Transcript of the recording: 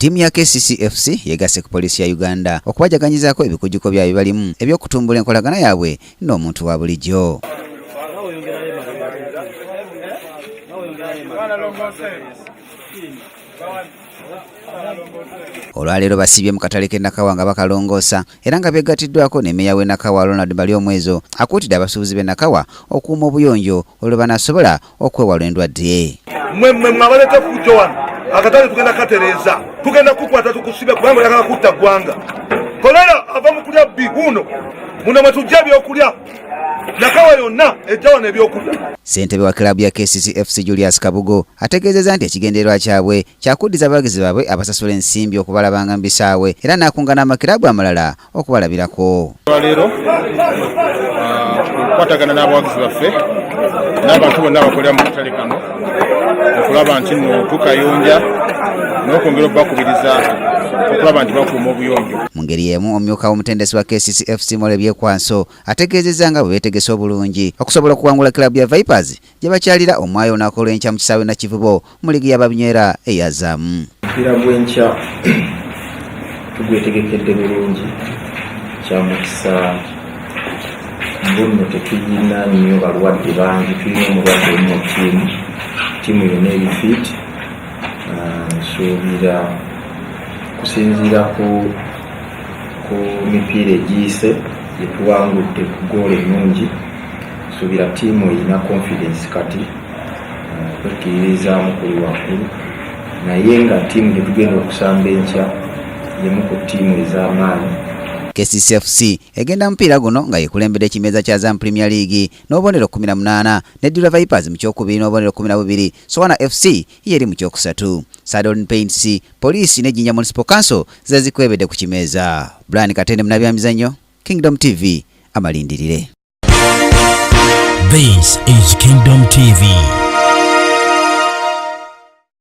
Timu ya KCCFC yegasse ku polisi ya Uganda okubajaganyizaako ebikujjuko byayo balimu ebyokutumbula enkolagana yaabwe n'omuntu wa bulijjo. Olwaleero basibye mu katale k'e Nakawa nga bakalongoosa era nga beegatiddwako ne Mmeeya w'e Nakawa Ronald Balyomwezo akuutidde abasuubuzi b'e Nakawa okuuma obuyonjo olwo banaasobola okwewala endwadde. Mmwe abaleta fujjo wano akatale tugenda katereeza tugenda kukwata tukusibe kubanga oyagala kutta ggwanga. Kolera ava mu kulya biguuno muno mwe tujja ebyokulya Nakawa yonna ejja wano ebyokulya. Ssentebe wa kilabu ya KCCFC Julius Kabugo ategeezezza nti ekigendererwa kyabwe kyakuddiza abawagizi baabwe abasasula ensimbi okubalabanga mu bisaawe era n'akunga n'amakilabu amalala okubalabirako. Leero okukwatagana n'abawagizi baffe n'abantu bonna abakolera mu katale kano okulaba nti nno tukayonja n'okwongera okubakubiriza okulaba nti bakuuma obuyonjo. Mu ngeri y'emu omumyuka w'omutendesi wa KCCFC Mole Byekwanso ategeezezza nga bwe beetegese obulungi okusobola okuwangula kilabu ya Vipers gye bakyalira omwayo olunaku olw'enkya mu kisaawe Nakivubo mu ligi y'Ababinyeera eyazaamu. Omupiira gw'enkya tugwetegekedde bulungi kyamukisa mbuno tetulina nnyo balwadde bangi, tulina omulwadde omu mu ttiimu yonna eri fit. Nsuubira kusinziira ku mipiira egiyise gye tuwangudde ku goolo ennungi, nsuubira ttiimu erina confidence kati kwekkiririzaamu kuli waggulu, naye nga ttiimu gye tugenda okusamba enkya yemu ku ttiimu ez'amaanyi. KCCFC egenda mupiira guno nga yekulembedde ekimeeza kya Azam Premier League n'obubonero 18 ne Dula Vipers mu kyokubiri n'obubonero 12, Sowana FC yeri mu kyokusatu. Saddle Paints, Police ne Jinja Municipal Council zezikwebedde ku kimeeza. Brian Katende munabyamizannyo, Kingdom TV amalindirire. This is Kingdom TV.